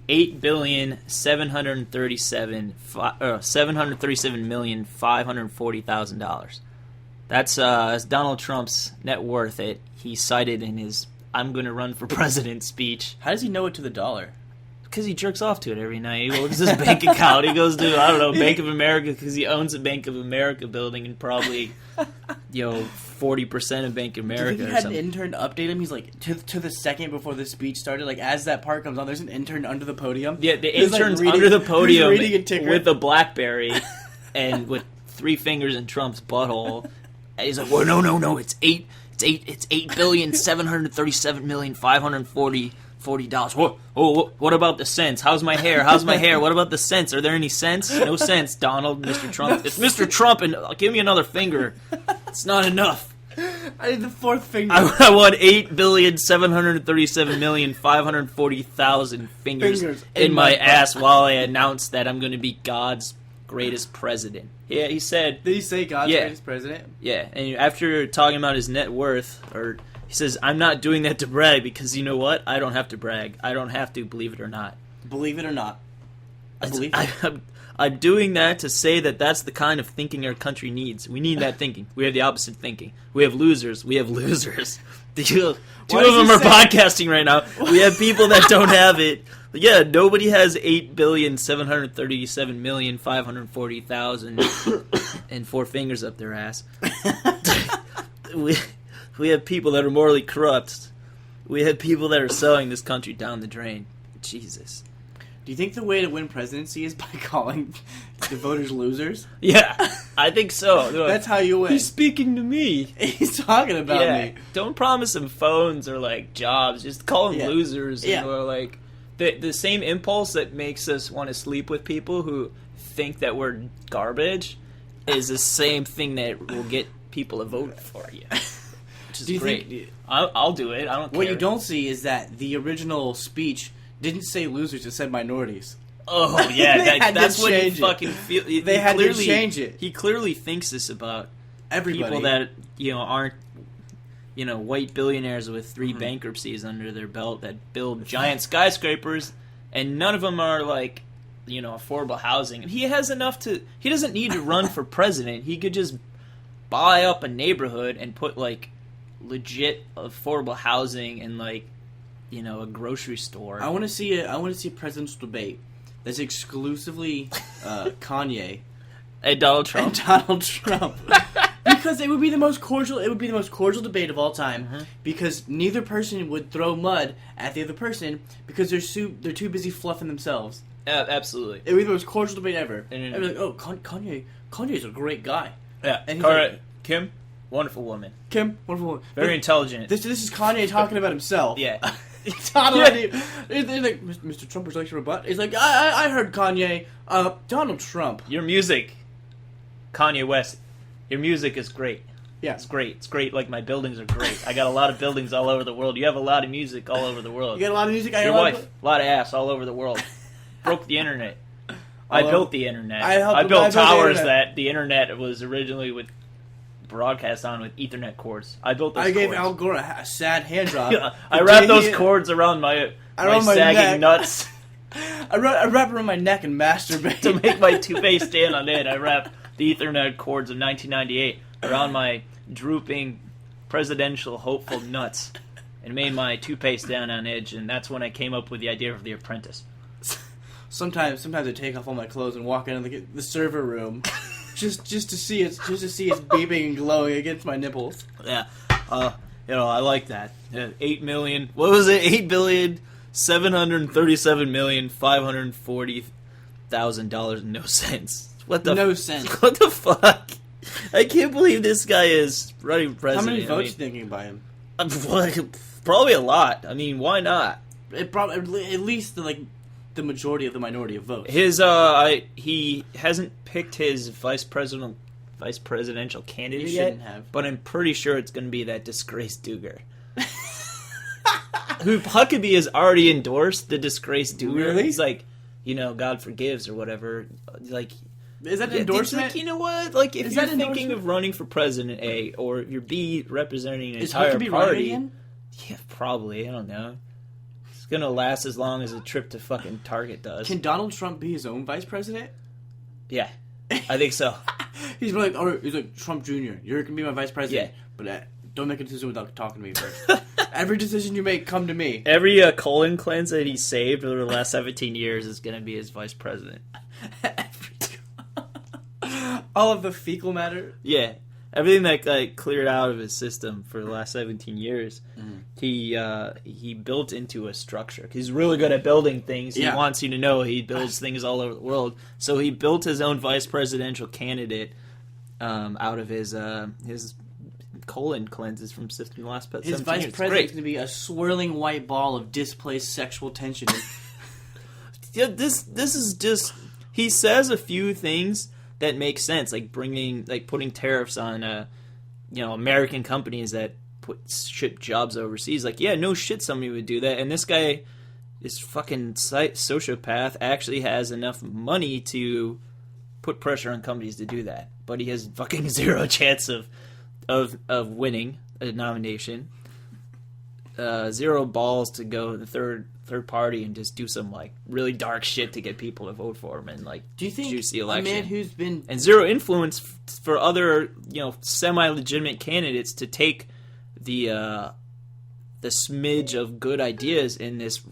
$8,737,540,000. That's Donald Trump's net worth. He cited in his "I'm going to run for president" speech. How does he know it to the dollar? Because he jerks off to it every night. He looks at his bank account. He goes to, I don't know, Bank of America because he owns a Bank of America building and probably, 40% of Bank of America. Do you think he had an intern to update him? He's like, to the second before the speech started, like as that part comes on, there's an intern under the podium. Yeah, the intern's under the podium with a BlackBerry and with 3 fingers in Trump's butthole. And he's like, well, no, it's $8,737,540,000. What about the cents? How's my hair? What about the cents? Are there any cents? No cents, Donald, Mr. Trump. It's Mr. Trump, and give me another finger. It's not enough. I need the 4th finger. I want 8,737,540,000 fingers in my ass while I announce that I'm going to be God's greatest president. Yeah, he said. Did he say God's greatest president? Yeah, and after talking about his net worth, he says, I'm not doing that to brag because you know what? I don't have to brag. I don't have to, believe it or not. Believe it or not. I believe it. I'm doing that to say that that's the kind of thinking our country needs. We need that thinking. We have the opposite thinking. We have losers. Two of them are podcasting right now. We have people that don't have it. But yeah, nobody has 8,737,540,000 and 4 fingers up their ass. We have people that are morally corrupt. We have people that are selling this country down the drain. Jesus. Do you think the way to win presidency is by calling the voters losers? Yeah, I think so. That's how you win. He's speaking to me. He's talking about me. Don't promise him phones or jobs. Just call them losers. Yeah. Or the same impulse that makes us want to sleep with people who think that we're garbage is the same thing that will get people to vote for you. Which is great. I'll do it. I don't care. What you don't see is that the original speech didn't say losers, it said minorities. Oh, yeah. That's what he fucking feel. They had to change it. He clearly thinks this about everybody. People that, aren't, white billionaires with 3 bankruptcies under their belt that build giant skyscrapers, and none of them are, affordable housing. And he has enough to... He doesn't need to run for president. He could just buy up a neighborhood and put, legit affordable housing and, a grocery store. I want to see a presidential debate that's exclusively Kanye and Donald Trump. Because it would be the most cordial. It would be the most cordial debate of all time. Mm-hmm. Because neither person would throw mud at the other person because they're too busy fluffing themselves. Absolutely. It would be the most cordial debate ever. And I'd be like, oh, Kanye's a great guy. Yeah. And Kim, wonderful woman. Very intelligent. This is Kanye talking about himself. Yeah. He's like, Mr. Trump would like to rebut. He's like, I heard Kanye. Donald Trump. Your music, Kanye West. Your music is great. Yeah. It's great. It's great. My buildings are great. I got a lot of buildings all over the world. You have a lot of music all over the world. You got a lot of music? Your wife, a lot of ass all over the world. Broke the internet. I built the internet. I built towers that the internet was originally broadcast on with Ethernet cords. I built those cords. I gave Al Gore a sad hand job. I wrapped those cords around my sagging nuts. I wrap around my neck and masturbate. To make my toupee stand on end, I wrapped the Ethernet cords of 1998 around my drooping presidential hopeful nuts and made my toupee stand on edge, and that's when I came up with the idea of The Apprentice. Sometimes I take off all my clothes and walk into the server room. Just to see it beaming and glowing against my nipples. Yeah, I like that. 8 million. What was it? $8,737,540,000. No sense. No sense. What the fuck? I can't believe this guy is running president. How many votes do you think you can buy him? Probably a lot. I mean, why not? At least the majority of the minority of votes. He hasn't picked his vice presidential candidate yet, but I'm pretty sure it's going to be that disgraced Duger. Who Huckabee has already endorsed the disgraced Duger. Really? He's God forgives or whatever. Is that an endorsement? You know what? If you're thinking of running for president, A, or if you're B, representing an entire Huckabee party. running again? Yeah, probably. I don't know. gonna last as long as a trip to fucking Target does. Can Donald Trump be his own vice president? Yeah, I think so. He's like Trump Jr. You're gonna be my vice president, but don't make a decision without talking to me first. Every decision you make, come to me. Every colon cleanse that he saved over the last 17 years is gonna be his vice president. All of the fecal matter. Yeah. Everything that cleared out of his system for the last 17 years, he built into a structure. He's really good at building things. He wants you to know he builds things all over the world. So he built his own vice presidential candidate out of his colon cleanses from the last 17 years. His vice president is going to be a swirling white ball of displaced sexual tension. Yeah, this is just... He says a few things that makes sense, like putting tariffs on, American companies that ship jobs overseas. Like, yeah, no shit, somebody would do that. And this guy, this fucking sociopath, actually has enough money to put pressure on companies to do that. But he has fucking zero chance of winning a nomination. Zero balls to go the third party and just do some really dark shit to get people to vote for him and do you think juicy election. A man who's been and zero influence for other semi-legitimate candidates to take the smidge of good ideas in this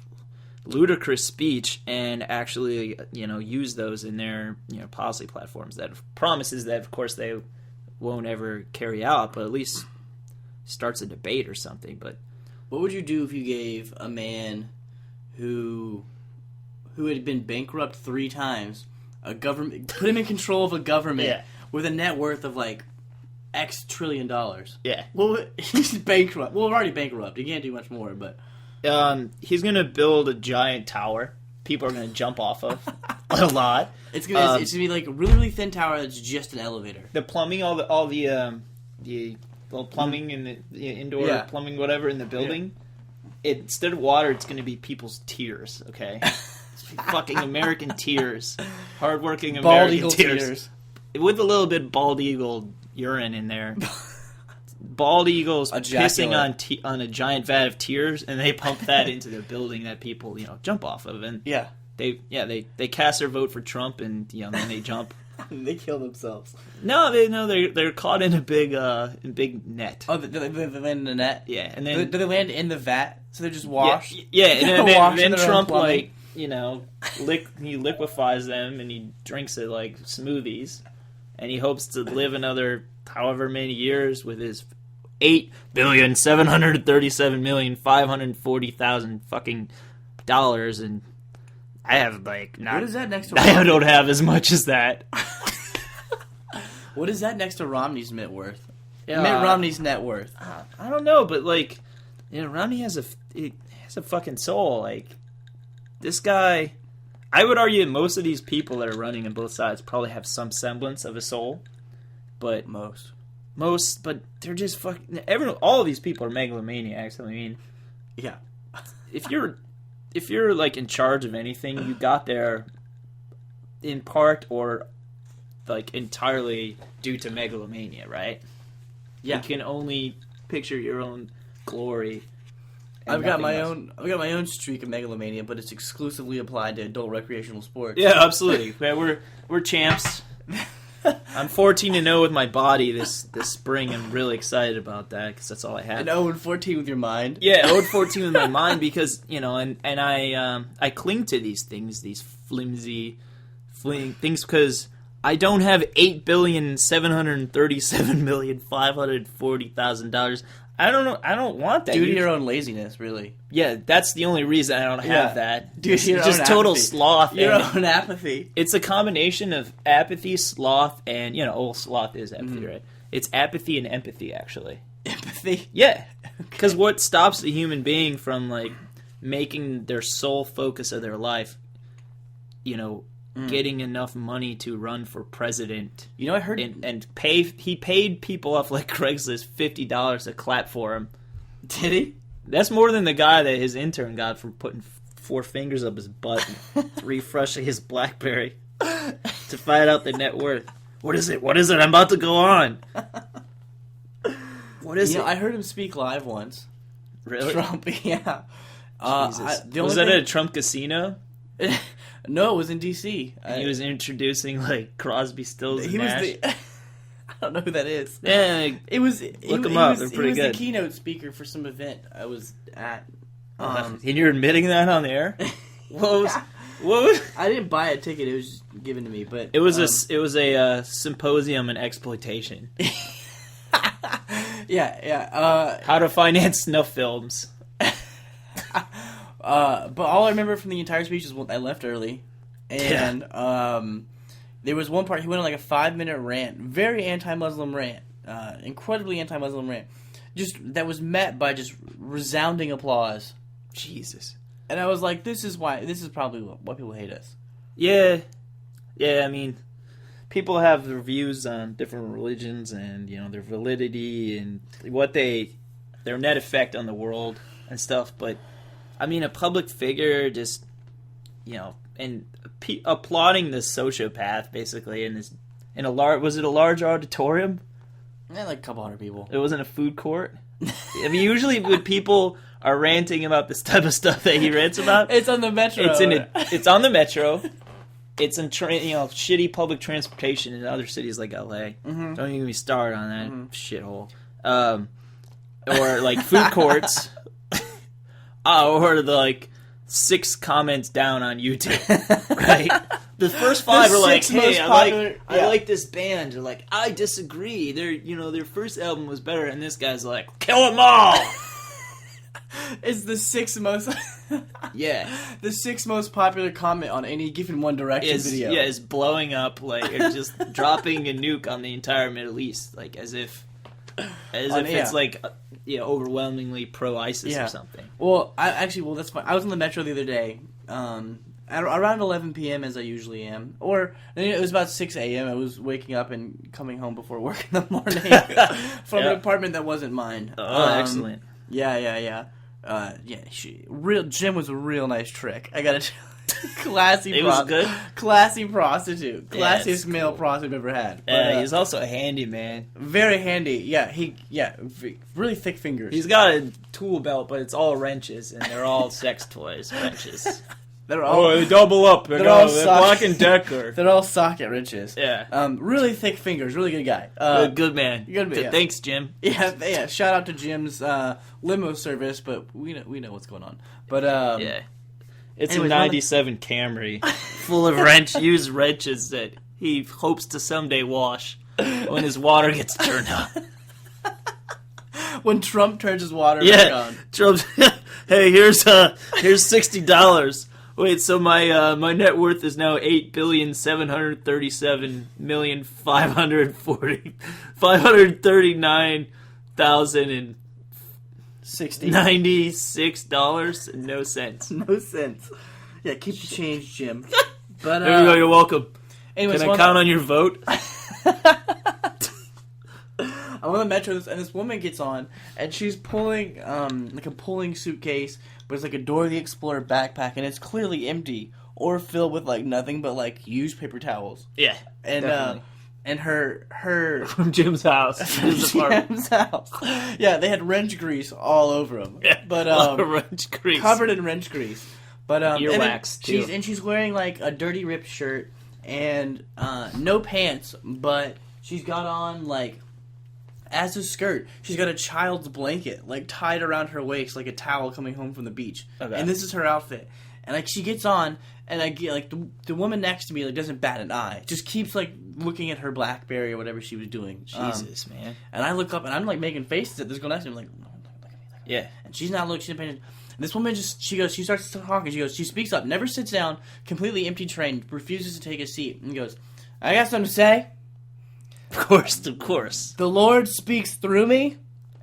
ludicrous speech and actually use those in their policy platforms that promises that of course they won't ever carry out, but at least starts a debate or something. But what would you do if you gave a man who had been bankrupt 3 times, put him in control of a government with a net worth of X trillion dollars? Yeah. Well, he's bankrupt. Well, we're already bankrupt. He can't do much more, but he's gonna build a giant tower. People are gonna jump off of a lot. It's gonna be like a really, really thin tower that's just an elevator. The plumbing, all the plumbing and the indoor plumbing, whatever in the building. Yeah. Instead of water, it's going to be people's tears, okay? Fucking American tears. Hardworking American tears. With a little bit bald eagle urine in there. Bald eagles pissing on a giant vat of tears, and they pump that into the building that people, jump off of. And they cast their vote for Trump, and then they jump. They kill themselves. No, they're caught in a big net. Oh, they land in the net. Yeah, and then do they land in the vat? So they're just washed. Yeah, and then Trump he liquefies them and he drinks it like smoothies, and he hopes to live another however many years with his $8,737,540,000 fucking dollars. And I have what is that next to I don't have as much as that. What is that next to Romney's net worth? Mitt Romney's net worth. I don't know, but Romney has a fucking soul. This guy, I would argue that most of these people that are running on both sides probably have some semblance of a soul, but most, but they're just fucking. All of these people are megalomaniacs. I mean, yeah. If you're in charge of anything, you got there in part or entirely due to megalomania, right? Yeah. You can only picture your own glory. I've got my own streak of megalomania, but it's exclusively applied to adult recreational sports. Yeah, absolutely. Yeah, we're champs. I'm 14-0 with my body this spring. I'm really excited about that because that's all I have. And 0-14 with your mind. Yeah, 0-14 with my mind because and I cling to these things, these flimsy things because I don't have $8,737,540,000. I don't know. I don't want that. Due to your own laziness, really. Yeah, that's the only reason I don't have that. Due to your just own total apathy. sloth. Your own apathy. It's a combination of apathy, sloth, and sloth is apathy, right? It's apathy and empathy, actually. Empathy? Yeah, because what stops a human being from making their sole focus of their life, getting enough money to run for president. I heard he paid people off like Craigslist $50 to clap for him. Did he? That's more than the guy that his intern got for putting 4 fingers up his butt and refreshing his BlackBerry to find out the net worth. What is it? I'm about to go on. What is it? I heard him speak live once. Really? Trump, yeah. Jesus. Was that at a Trump casino? No, it was in D.C. And he was introducing like Crosby, Stills, and Nash. I don't know who that is. Yeah, look him up. They're pretty good. He was the keynote speaker for some event I was at. And you're admitting that on the air? What was? I didn't buy a ticket. It was just given to me, but it was a symposium in exploitation. Yeah. How to finance snuff films. But all I remember from the entire speech is I left early, and there was one part he went on like a 5-minute rant, very anti-Muslim rant, incredibly anti-Muslim rant, just that was met by just resounding applause. Jesus. And I was like, this is probably why people hate us. Yeah. I mean, people have their views on different religions and their validity and their net effect on the world and stuff, but. I mean, a public figure just, and applauding this sociopath basically was it a large auditorium? Yeah, like a couple hundred people. It wasn't a food court. I mean, usually when people are ranting about this type of stuff that he rants about, it's on the metro. It's on the metro. It's in shitty public transportation in other cities like LA. Mm-hmm. Don't even get me started on that shithole. Or like food courts. Or the 6 comments down on YouTube, right? The first 5 are like, "Hey, I like this band." They're like, "I disagree. Their first album was better," and this guy's like, "Kill them all." It's the 6th most. Yeah, the 6th most popular comment on any given One Direction video. Yeah, is blowing up it's just dropping a nuke on the entire Middle East, like as if it's like. Overwhelmingly pro-ISIS or something. Well, that's fine. I was on the metro the other day, around 11 p.m. as I usually am. Or, it was about 6 a.m. I was waking up and coming home before work in the morning from an apartment that wasn't mine. Oh, excellent. Yeah. Jim was a real nice trick. I gotta tell you. Classy. Was good. Classy prostitute. Classiest male prostitute I've ever had. Yeah, he's also a handy man. Very handy. Yeah, really thick fingers. He's got a tool belt, but it's all wrenches, and they're all sex toys wrenches. They double up. They're Black and Decker. They're all socket wrenches. Yeah. Really thick fingers. Really good guy. Good man. Good man. Thanks, Jim. Yeah. Shout out to Jim's limo service, but we know what's going on. But yeah. It's a 97 Camry full of used wrenches that he hopes to someday wash when his water gets turned on. When Trump turns his water back on. Trump, hey, here's $60. Wait, so my net worth is now $8,737,539,000 $96 and no cents. No sense. Yeah, keep the change, Jim. But there you go. You're welcome. Anyways, can I count on your vote? I'm on the metro, and this woman gets on, and she's pulling like a pulling suitcase, but it's like a Dora the Explorer backpack, and it's clearly empty or filled with like nothing but like used paper towels. Yeah, and definitely. And her from Jim's house, Jim's house. Yeah, they had wrench grease all over them. Yeah, but wrench grease, covered in wrench grease. But earwax too. She's wearing like a dirty ripped shirt and no pants, but she's got on like as a skirt. She's got a child's blanket like tied around her waist like a towel coming home from the beach. Okay. And this is her outfit. And like she gets on, and I get like the woman next to me like doesn't bat an eye, just keeps like looking at her BlackBerry or whatever she was doing. Jesus, man. And I look up and I'm like making faces at this girl next to me, like, look at me. Yeah. And she's not looking. She's not paying attention. And this woman she starts talking. She speaks up, never sits down, completely empty train, refuses to take a seat, and goes, "I got something to say." Of course. The Lord speaks through me,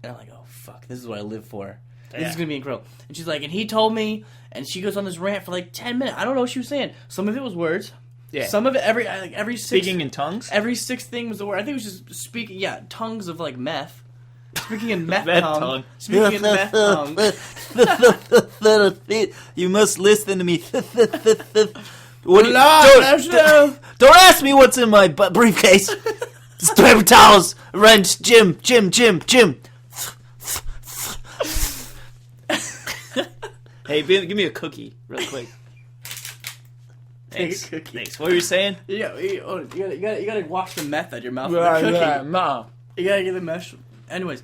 and I'm like, oh fuck, this is what I live for. Yeah. This is gonna be incredible. And she's like, and he told me, and she goes on this rant for like 10 minutes. I don't know what she was saying. Some of it was words. Yeah. Some of it every speaking in tongues. Every sixth thing was a word. I think it was just speaking. Yeah, tongues of like meth. Speaking in meth tongue. Speaking in meth tongue. You must listen to me. Don't ask me what's in my briefcase. It's paper towels, wrench, Jim. Hey, give me a cookie real quick. Thanks. Take a cookie. Thanks. What were you saying? Yeah, you gotta wash the meth out of your mouth with a cookie. No. You gotta get the mesh. Anyways,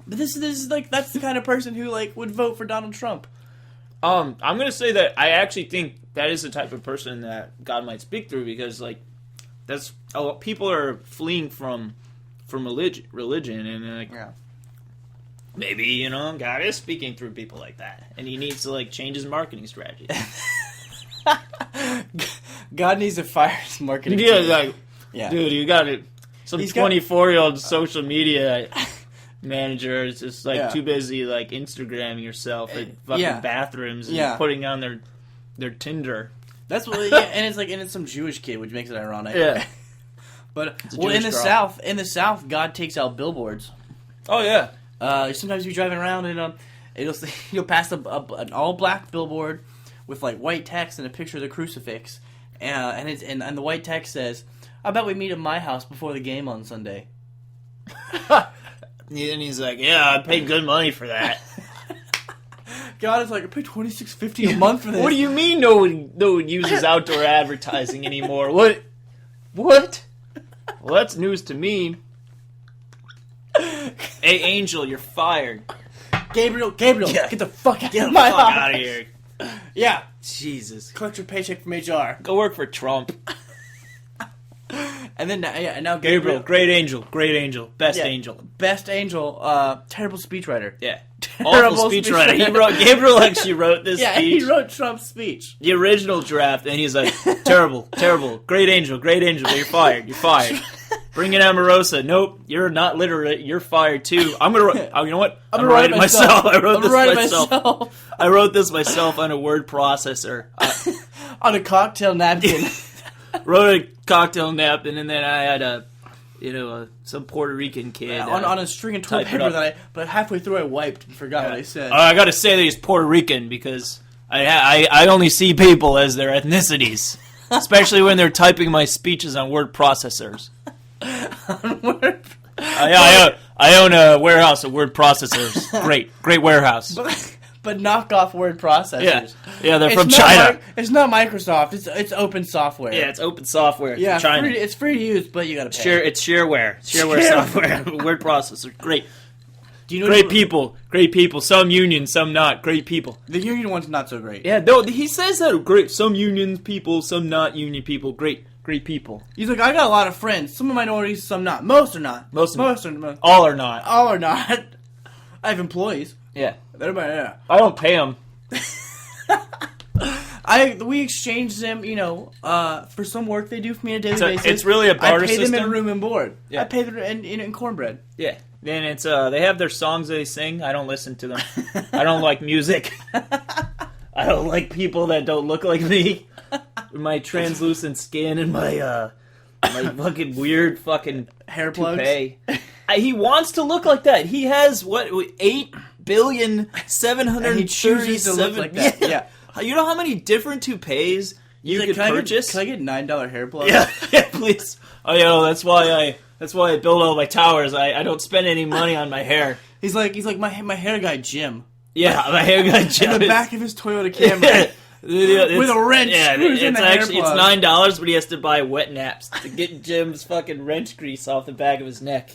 but this is like that's the kind of person who like would vote for Donald Trump. I'm gonna say that I actually think that is the type of person that God might speak through, because like that's people are fleeing from religion, and like maybe God is speaking through people like that, and he needs to like change his marketing strategy. God needs to fire his marketing. Yeah, dude, you got it. Some 24-year-old social media manager is just like too busy like Instagramming yourself at fucking bathrooms and putting on their Tinder. That's what, and it's some Jewish kid, which makes it ironic. Yeah, but in the South, God takes out billboards. Oh yeah. Sometimes you're driving around and you'll pass an all black billboard with like white text and a picture of the crucifix, and the white text says, "I bet we meet at my house before the game on Sunday." And he's like, "Yeah, I paid good money for that." God is like, "I paid $26.50 a month for this." What do you mean no one uses outdoor advertising anymore? What? Well, that's news to me. Hey, Angel, you're fired. Gabriel, get the fuck out of my house. Out of here. Yeah. Jesus. Collect your paycheck from HR. Go work for Trump. And then now Gabriel, great angel, best angel. Best angel, terrible speechwriter. Yeah. Awful speechwriter. Gabriel actually wrote this speech. Yeah, he wrote Trump's speech. The original draft, and he's like, terrible, great angel, you're fired. Bring in Omarosa. Nope, you're not literate. You're fired too. I'm gonna. You know what? I'm gonna write it myself. I wrote this myself. I wrote this myself on a word processor. On a cocktail napkin. Wrote a cocktail napkin, and then I had some Puerto Rican kid on a string of toilet paper but halfway through I wiped and forgot what I said. I got to say that he's Puerto Rican because I only see people as their ethnicities, especially when they're typing my speeches on word processors. I own a warehouse of word processors. Great warehouse. But knockoff word processors. Yeah, they're from China. It's not Microsoft. It's open software. Yeah, it's open software. Yeah, from China. It's free to use, but you gotta pay. It's shareware software. Word processor. Great. Do you know Great people. Some union, some not. Great people. The union one's not so great. Yeah, no, he says that. Great. Some union people, some not union people. Great people. He's like, I got a lot of friends. Some are minorities, some not. Most are not. Most are not. All are not. I have employees. Yeah. Yeah. I don't pay them. We exchange them, for some work they do for me on a daily basis. It's really a barter system. I pay them in room and board. Yeah. I pay them in cornbread. Yeah. And it's they have their songs they sing. I don't listen to them. I don't like music. I don't like people that don't look like me. My translucent skin and my fucking weird fucking hair plugs. Toupee. He wants to look like that. He has 8,737,000,000 like that. Yeah. You know how many different toupees you could purchase? Can I get $9 hair plugs? Yeah, please. Oh, that's why I build all my towers. I don't spend any money on my hair. He's like my hair guy Jim. Yeah, my hair guy Jim. In the back of his Toyota Camry. With a wrench. Yeah, it's $9, but he has to buy wet naps to get Jim's fucking wrench grease off the back of his neck.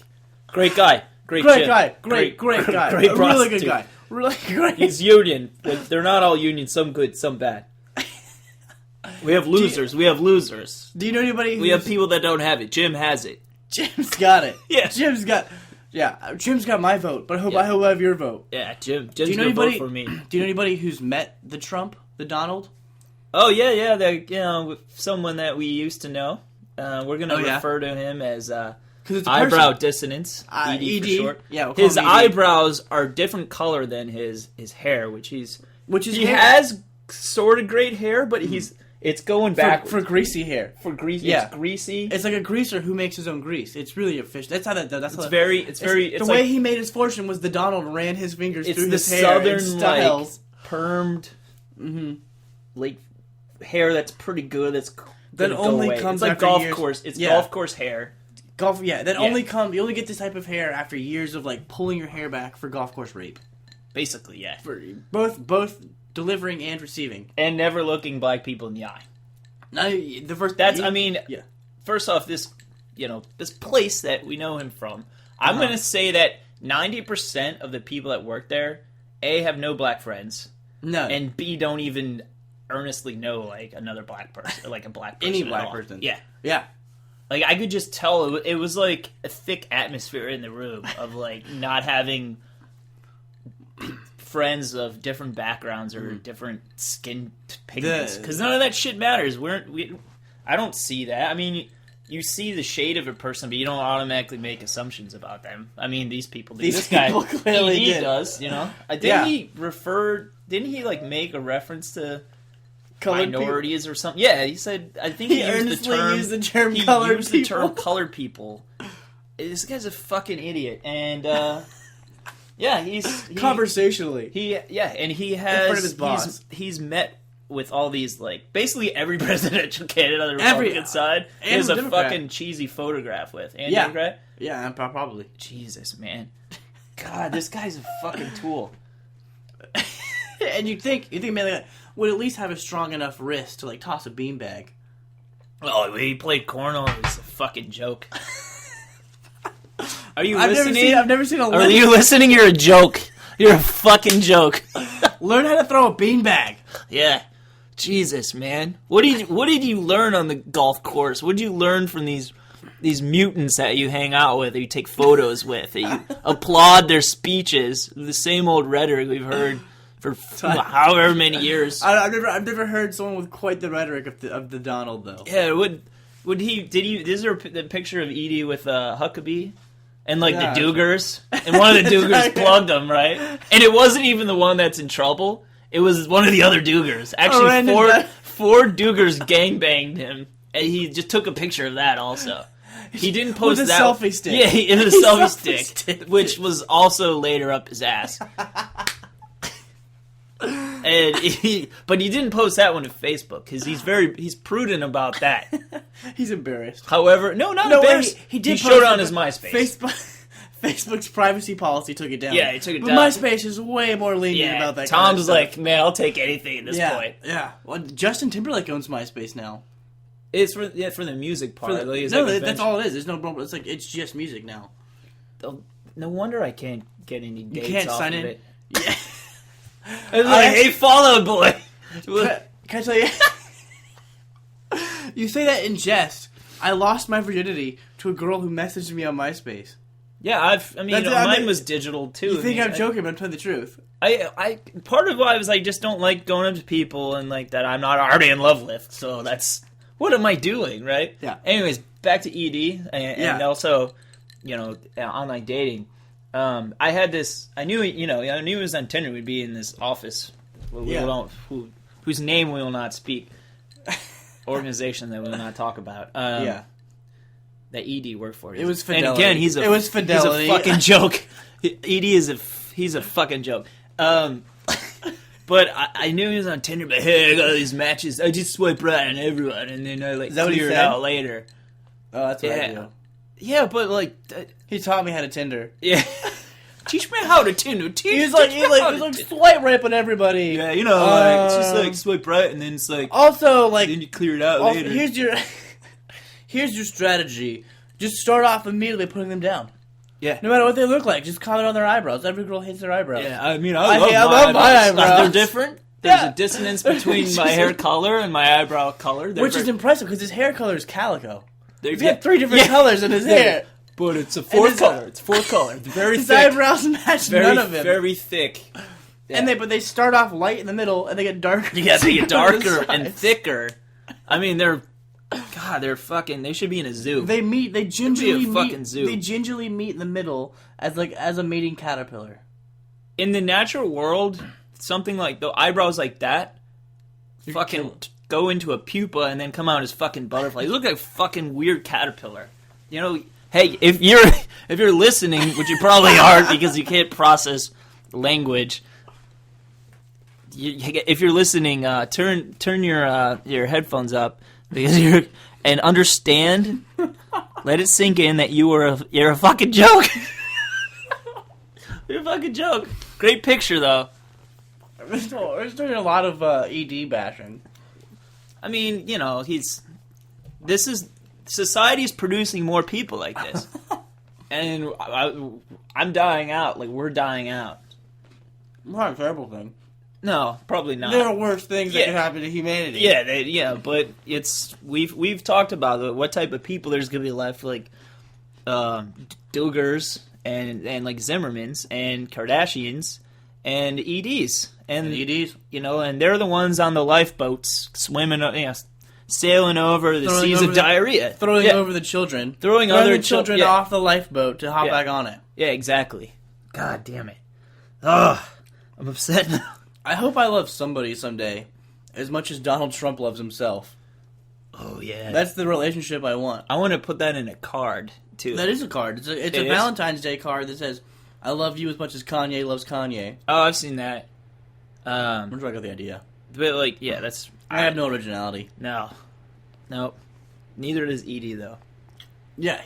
Great guy. Great guy. Great guy. Great really good guy. Really great. He's union. But they're not all union. Some good, some bad. We have losers. Do you know anybody? We have people that don't have it. Jim has it. Jim's got it. Yeah. Jim's got my vote, but I hope I have your vote. Yeah, Jim's gonna vote for me. Do you know anybody who's met the Donald? Oh yeah. They're someone that we used to know. We're gonna refer to him as eyebrow dissonance. ED for short. Yeah, his eyebrows are different color than his hair, he has sort of great hair, but it's going back for greasy hair. For greasy, it's greasy. It's like a greaser who makes his own grease. It's really efficient. That's how the way he made his fortune was the Donald ran his fingers through his hair. Southern styles, permed, like hair that's pretty good. That only comes it's like after golf years. course. It's golf course hair. You only get this type of hair after years of like pulling your hair back for golf course rape. Basically, yeah. For both delivering and receiving, and never looking black people in the eye. No, the first. Yeah. First off, this place that we know him from, I'm going to say that 90% of the people that work there, A, have no black friends, and B, don't even earnestly know like another black person, like a black person, any black person. Yeah. Like I could just tell it was like a thick atmosphere in the room of like not having friends of different backgrounds or different skin pigments, because none of that shit matters. I don't see that. I mean, you see the shade of a person, but you don't automatically make assumptions about them. I mean, these people do. This guy clearly does, you know? Didn't he like make a reference to colored minorities or something? Yeah, he said, I think he used the term colored people. This guy's a fucking idiot. And, yeah, conversationally. He has, in front of his boss. He's met with all these, like, basically every presidential candidate on the Republican side is a fucking cheesy photograph with. And Democrat? Yeah, probably. Jesus, man. God, this guy's a fucking tool. And you think man would at least have a strong enough wrist to, like, toss a beanbag. Oh, he played cornhole. It was a fucking joke. Are you listening? I've never seen a... Are you listening? You're a joke. You're a fucking joke. Learn how to throw a beanbag. Yeah. Jesus, man. What did you learn on the golf course? What did you learn from these mutants that you hang out with, that you take photos with, that you applaud their speeches, the same old rhetoric we've heard for however many years? I've never heard someone with quite the rhetoric of the Donald, though. Yeah, is there a picture of Edie with Huckabee? And, like, the Dugars? And one of the Dugars plugged him, right? And it wasn't even the one that's in trouble. It was one of the other Dugars. Actually, four Dugars gangbanged him. And he just took a picture of that also. He didn't post with that. With a selfie stick. Yeah, it was a selfie stick. Which was also later up his ass. But he didn't post that one to Facebook because he's prudent about that. He's embarrassed. However, not embarrassed. He showed it on his MySpace. Facebook's privacy policy took it down. Yeah, he took it but down. MySpace is way more lenient about that. Tom's like, man, I'll take anything at this point. Yeah. Well, Justin Timberlake owns MySpace now. It's for the music part. That's all it is. There's no. It's like it's just music now. No wonder I can't get any dates. You can't off sign of in. It. Yeah. Hey, Fall Out Boy. Can I tell you? You say that in jest. I lost my virginity to a girl who messaged me on MySpace. Yeah, mine was digital too. You think I'm joking, but I'm telling the truth. I part of why I was like, just don't like going up to people and like that I'm not already in love with. So that's what am I doing, right? Yeah. Anyways, back to ED and also, online dating. I had this. I knew he was on Tinder. We'd be in this office. Whose name we will not speak. Organization that we will not talk about. That ED worked for. It was Fidelity. And again, it was Fidelity. He's a fucking joke. ED he's a fucking joke. But I knew he was on Tinder. But hey, I got all these matches. I just swipe right on everyone, and then I clear it out later. Oh, that's what I do. Yeah, but like he taught me how to Tinder. Yeah. Teach me how to Tinder. He was like swipe right on everybody. Yeah, it's just like swipe right, and then it's like also like then you clear it out later. Here's your strategy. Just start off immediately putting them down. Yeah. No matter what they look like, just comment on their eyebrows. Every girl hates their eyebrows. Yeah, I love my eyebrows. They're different. There's a dissonance between my hair color and my eyebrow color. Which is impressive because his hair color is calico. He's got 3 different colors in his hair. But it's a fourth color. It's fourth color. It's very his thick. His eyebrows match none of it. Very thick. Yeah. But they start off light in the middle and they get darker. Yeah, they get darker and thicker. I mean, they're fucking. They should be in a zoo. They meet. They gingerly meet. Fucking zoo. They gingerly meet in the middle as a mating caterpillar. In the natural world, something like the eyebrows like that, go into a pupa and then come out as fucking butterflies. You look like a fucking weird caterpillar. Hey, if you're listening, which you probably aren't because you can't process language. If you're listening, turn your headphones up because and understand. Let it sink in that you're a fucking joke. You're a fucking joke. Great picture though. We're doing a lot of ED bashing. I mean, society's producing more people like this. And I'm dying out. Like, we're dying out. Not a terrible thing. No, probably not. There are worse things that can happen to humanity. Yeah, but we've talked about what type of people there's going to be left, like Dugars and like Zimmermans and Kardashians and EDs. And EDs. And they're the ones on the lifeboats swimming, sailing over the seas of diarrhea. Throwing over the children. Throwing other children off the lifeboat to hop back on it. Yeah, exactly. God damn it. Ugh. I'm upset now. I hope I love somebody someday as much as Donald Trump loves himself. Oh, yeah. That's the relationship I want. I want to put that in a card, too. That is a card. It's a Valentine's Day card that says, I love you as much as Kanye loves Kanye. Oh, I've seen that. Where do I get the idea? But, that's... I have no originality. No. Nope. Neither does Edie, though. Yeah.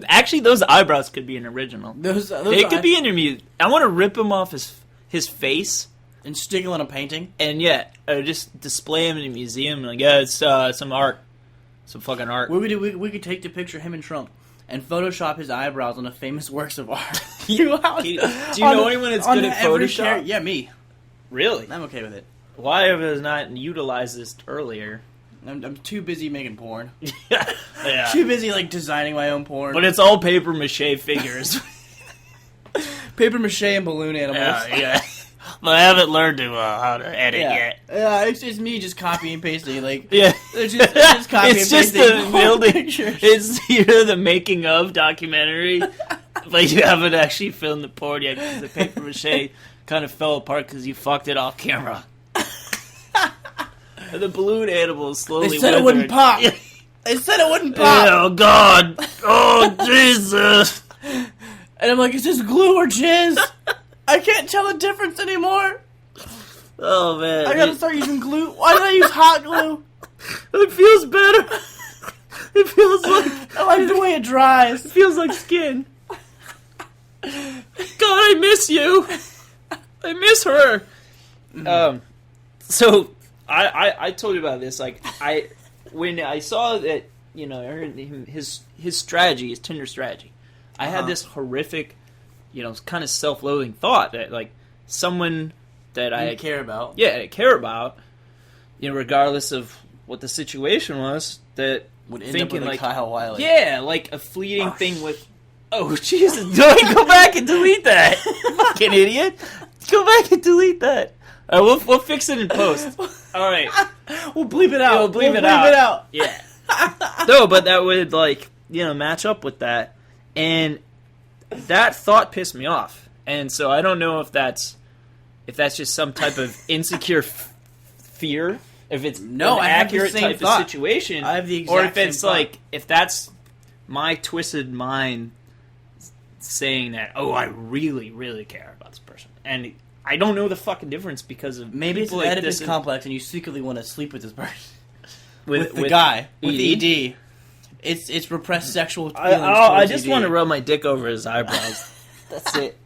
Actually, those eyebrows could be an original. They could be in your music. I want to rip him off his face. And stick him on a painting? And, just display him in a museum. Like, it's some art. Some fucking art. We could take the picture of him and Trump and Photoshop his eyebrows on a famous works of art. Do you know anyone that's good at Photoshop? Yeah, me. Really? I'm okay with it. Why have I not utilized this earlier? I'm too busy making porn. Yeah. Too busy, designing my own porn. But it's all paper mache figures. Paper mache and balloon animals. Yeah. But I haven't learned how to edit yet. Yeah, it's me just copying and pasting. Yeah. It's just copying it's and just pasting. the building. It's the making of documentary. But you haven't actually filmed the porn yet because the paper mache kind of fell apart because you fucked it off camera. And the balloon animals slowly They said it wouldn't pop. They said it wouldn't pop. Oh, God. Oh, Jesus. And I'm like, is this glue or jizz? I can't tell the difference anymore. Oh, man. I gotta start using glue. Why did I use hot glue? It feels better. It feels like... I like the way it dries. It feels like skin. God, I miss you. I miss her. So, I told you about this. When I saw that, his strategy, his Tinder strategy, I had this horrific, kind of self-loathing thought that, someone that I care about. Yeah, I care about, regardless of what the situation was, that would end up with Kyle Wiley. Yeah, a fleeting thing with. Oh, Jesus! Don't go back and delete that, fucking idiot! Go back and delete that. All right, we'll fix it in post. All right, we'll bleep it out. Yeah, we'll bleep it out. Yeah. No, but that would match up with that, and that thought pissed me off, and so I don't know if that's just some type of insecure fear, if it's an accurate type of situation, I have the exact or if it's same if that's my twisted mind saying that, oh, I really, really care about this person, and I don't know the fucking difference because of maybe it's an like Oedipus complex, and you secretly want to sleep with this person, with the with guy, ED? with ED. It's repressed sexual feelings. I just want to rub my dick over his eyebrows. That's it.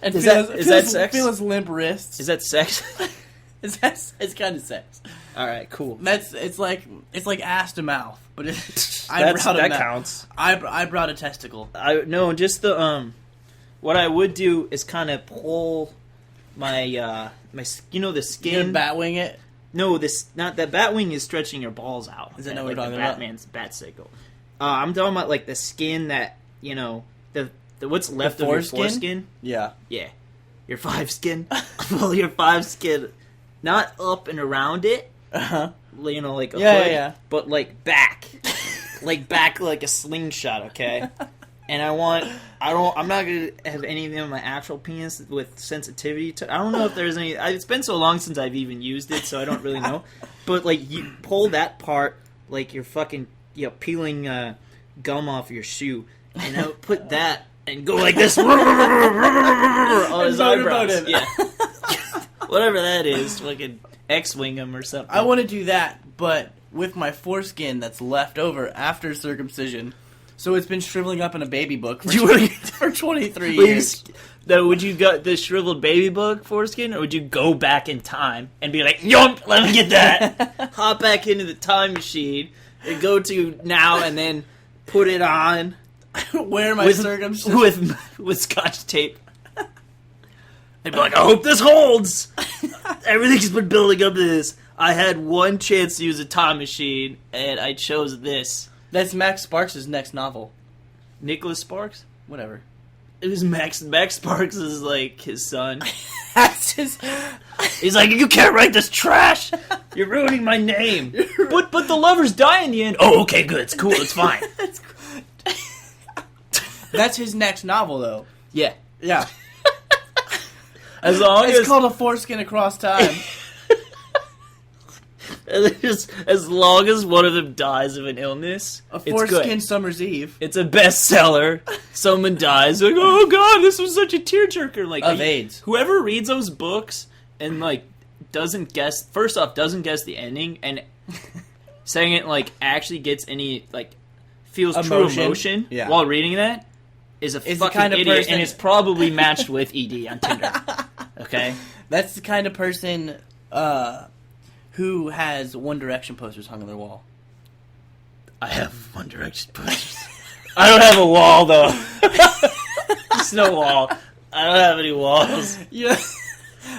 And is that sex? Feel his limp wrists. Is that sex? It's kind of sex. All right, cool. It's like ass to mouth, but it's that counts. Eyebrow to testicle. Just the what I would do is kind of pull my the skin. You bat wing it. No, not that bat wing is stretching your balls out. Is that what we're talking about? Batman's bat sickle. I'm talking about the skin that the what's left of your foreskin. Yeah. Your 5 skin. Well, your 5 skin, not up and around it. Uh-huh. Like a hood, yeah. But back, back like a slingshot. Okay. And I'm not gonna have anything on my actual penis with sensitivity to. I don't know if there's any. It's been so long since I've even used it, so I don't really know. But you pull that part like you're fucking peeling gum off your shoe, and I would put that and go like this on his eyebrows. Yeah. Whatever that is, fucking X-wing him or something. I want to do that, but with my foreskin that's left over after circumcision. So it's been shriveling up in a baby book for 23 years. would you get the shriveled baby bug foreskin, or would you go back in time and be like, yump, let me get that, hop back into the time machine and go to now and then put it on, wear my circumcision with scotch tape. They'd be like, I hope this holds. Everything's been building up to this. I had one chance to use a time machine, and I chose this. That's Max Sparks' next novel. Nicholas Sparks? Whatever. It was Max Sparks is like his son. That's his... He's like, you can't write this trash. You're ruining my name. But the lovers die in the end. Oh, okay, good. It's cool. It's fine. That's his next novel, though. Yeah. Yeah. It's called A Foreskin Across Time. As long as one of them dies of an illness, A Foreskin Summer's Eve. It's a bestseller. Someone dies, like, oh god, this was such a tearjerker. Like, of AIDS. Whoever reads those books and like doesn't guess the ending, and saying it like actually gets any like feels true emotion while reading that is a fucking kind of idiot, person... and is probably matched with ED on Tinder. Okay, that's the kind of person who has One Direction posters hung on their wall. I have One Direction posters. I don't have a wall though. There's no wall. I don't have any walls. Yeah,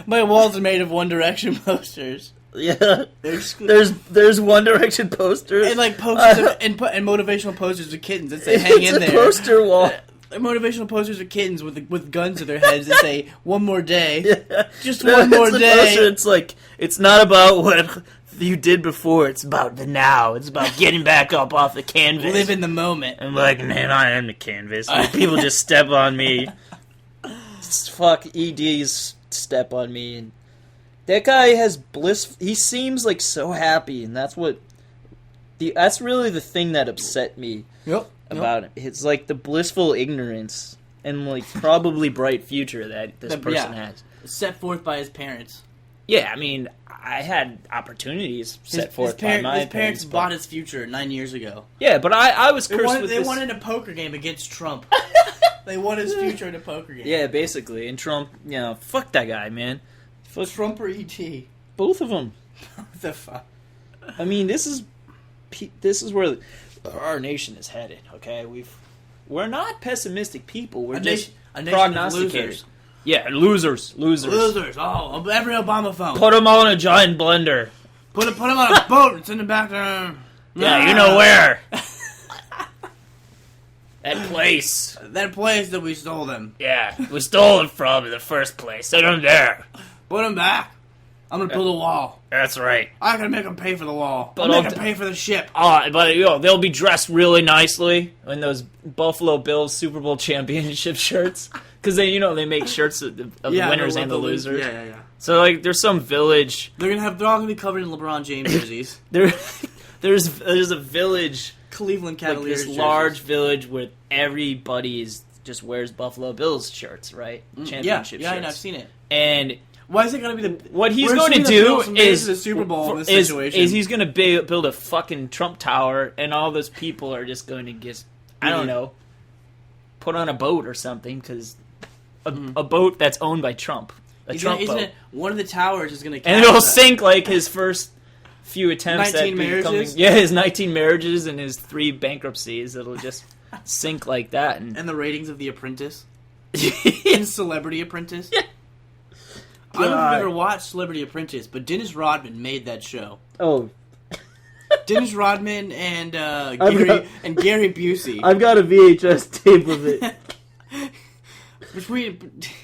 my walls are made of One Direction posters. Yeah, there's One Direction posters and like posters and motivational posters of kittens that say "Hang in there." It's a poster wall. Motivational posters of kittens with guns to their heads that say "One more day, yeah. just one more day." Poster, it's like it's not about what you did before; it's about the now. It's about getting back up off the canvas, live in the moment. I'm like, man, I am the canvas. People just step on me. Fuck ED's step on me, and that guy has bliss. He seems like so happy, and that's really the thing that upset me. About it. It's like the blissful ignorance and like probably bright future that this person has. Set forth by his parents. Yeah, I mean, I had opportunities set forth by my parents. His parents bought his future 9 years ago. Yeah, but I was cursed with this. They won in a poker game against Trump. They won his future in a poker game. Yeah, basically. And Trump, fuck that guy, man. Fuck Trump or E.T.? Both of them. What the fuck? I mean, this is where our nation is headed. Okay, we're not pessimistic people. We're just prognosticators. Yeah, losers. Oh, every Obama phone. Put them all in a giant blender. Put them on a boat and send them back to. Yeah, you know where. That place that we stole them. Yeah, we stole them from in the first place. Send them there. Put them back. I'm gonna build a wall. That's right. I'm gonna make them pay for the wall. I'm gonna pay for the ship. But they'll be dressed really nicely in those Buffalo Bills Super Bowl championship shirts, because they make shirts of the winners and the losers. Yeah. So like, there's some village. They're all gonna be covered in LeBron James jerseys. There's a village, Cleveland Cavaliers, like this large village where everybody just wears Buffalo Bills shirts, right? Championship shirts. Yeah, I've seen it. And why is it going to be what he's going to do is the Super Bowl in this situation? Is he's going to build a fucking Trump Tower, and all those people are just going to get, I don't know, put on a boat or something, because a boat that's owned by Trump, Trump boat. One of the towers is going to and it'll sink like his first few attempts 19 marriages? his 19 marriages and his 3 bankruptcies. It'll just sink like that, and the ratings of The Apprentice and Celebrity Apprentice. Yeah. I don't know if you've ever watched Celebrity Apprentice, but Dennis Rodman made that show. Oh. Dennis Rodman and Gary Busey. I've got a VHS tape of it.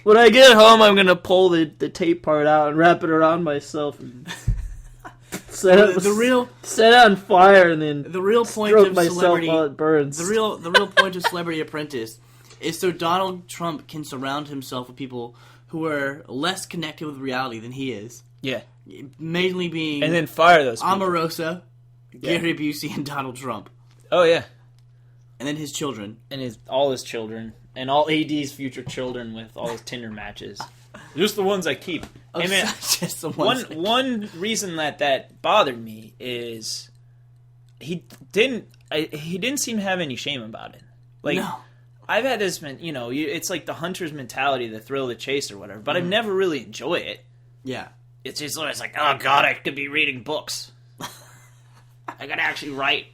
When I get home, I'm going to pull the tape part out and wrap it around myself and set it on fire and then the real point stroke of myself Celebrity while it burns. The real point of Celebrity Apprentice is so Donald Trump can surround himself with people who are less connected with reality than he is. Yeah. Mainly being... And then fire those people. Omarosa, Gary Busey, and Donald Trump. Oh, yeah. And then his children. And all his children. And all AD's future children with all his Tinder matches. Just the ones I keep. Oh, hey, man, just the ones one reason that bothered me is he didn't seem to have any shame about it. Like, no. I've had this, it's like the hunter's mentality, the thrill of the chase or whatever, but I've never really enjoyed it. Yeah. It's just always like, oh god, I could be reading books. I gotta actually write.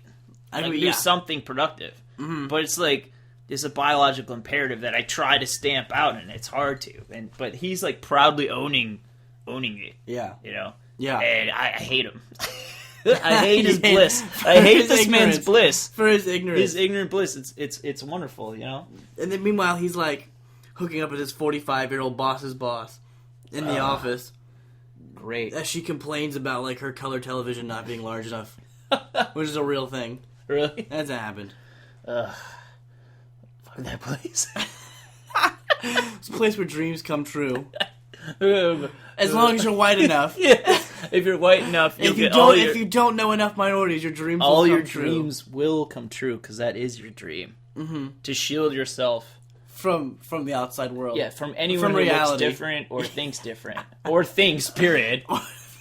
I can do something productive. Mm-hmm. But it's like, there's a biological imperative that I try to stamp out, and it's hard to. But he's like proudly owning it. Yeah. Yeah. And I hate him. I hate his bliss. I hate this man's bliss. For his ignorance. His ignorant bliss. It's wonderful, And then meanwhile, he's like hooking up with his 45-year-old boss's boss in the office. Great. As she complains about like her color television not being large enough. Which is a real thing. Really? That's happened. Fuck that place. It's a place where dreams come true. As long as you're white enough. Yeah. If you're white enough, if you don't know enough minorities, your dreams will come true. All your dreams will come true, because that is your dream. Mm-hmm. To shield yourself from the outside world. Yeah, from anyone who looks different or thinks different. Or thinks, period.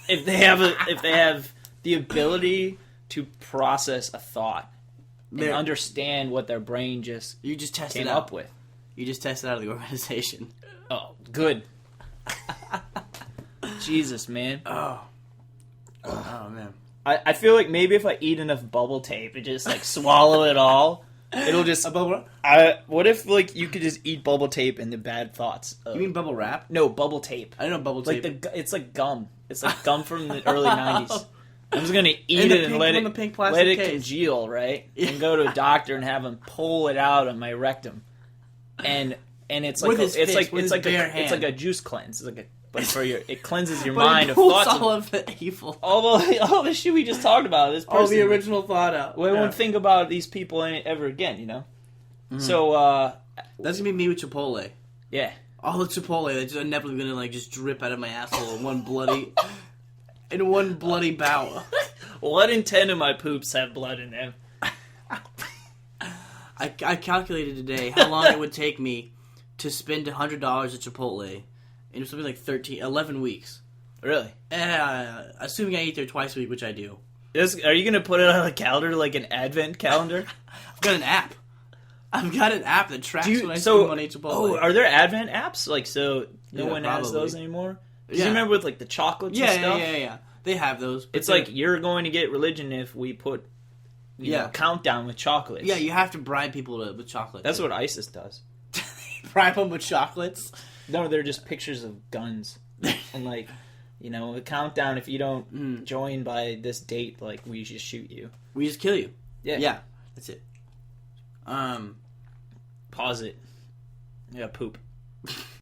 If they have the ability to process a thought and understand what their brain you just test came it out. up with. You just test it out of the organization. Oh, good. Jesus, man. Oh, man. I feel like maybe if I eat enough bubble tape and just like swallow it all, it'll just... A bubble what if like you could just eat bubble tape and the bad thoughts? You mean bubble wrap? No, bubble tape. I know bubble tape. It's like gum. It's like gum from the early 90s. I'm just going to eat it and let it congeal, right? Yeah. And go to a doctor and have him pull it out of my rectum. And it's like it's like a juice cleanse. It's like it cleanses your mind of thoughts. All of the evil. All the shit we just talked about. This person, all the original thought out. We won't think about these people ever again, Mm-hmm. So that's gonna be me with Chipotle. Yeah. All the Chipotle that's inevitably gonna like just drip out of my asshole in one bloody bout. 1 in 10 of my poops have blood in them. I calculated today how long it would take me to spend $100 at Chipotle. And it was something like 11 weeks. Really? Assuming I eat there twice a week, which I do. Are you going to put it on a calendar, like an advent calendar? I've got an app. that tracks when I spend money at Chipotle. Oh, are there advent apps? Like, so no one has those anymore? Do you remember with like the chocolates and stuff? Yeah. They have those. It's like you're going to get religion if we put countdown with chocolates. Yeah, you have to bribe people with chocolates. That's what ISIS does. Bribe them with chocolates? No, they're just pictures of guns. And like, a countdown, if you don't join by this date, like, we just shoot you. We just kill you. Yeah. Yeah, that's it. Pause it. Yeah, poop.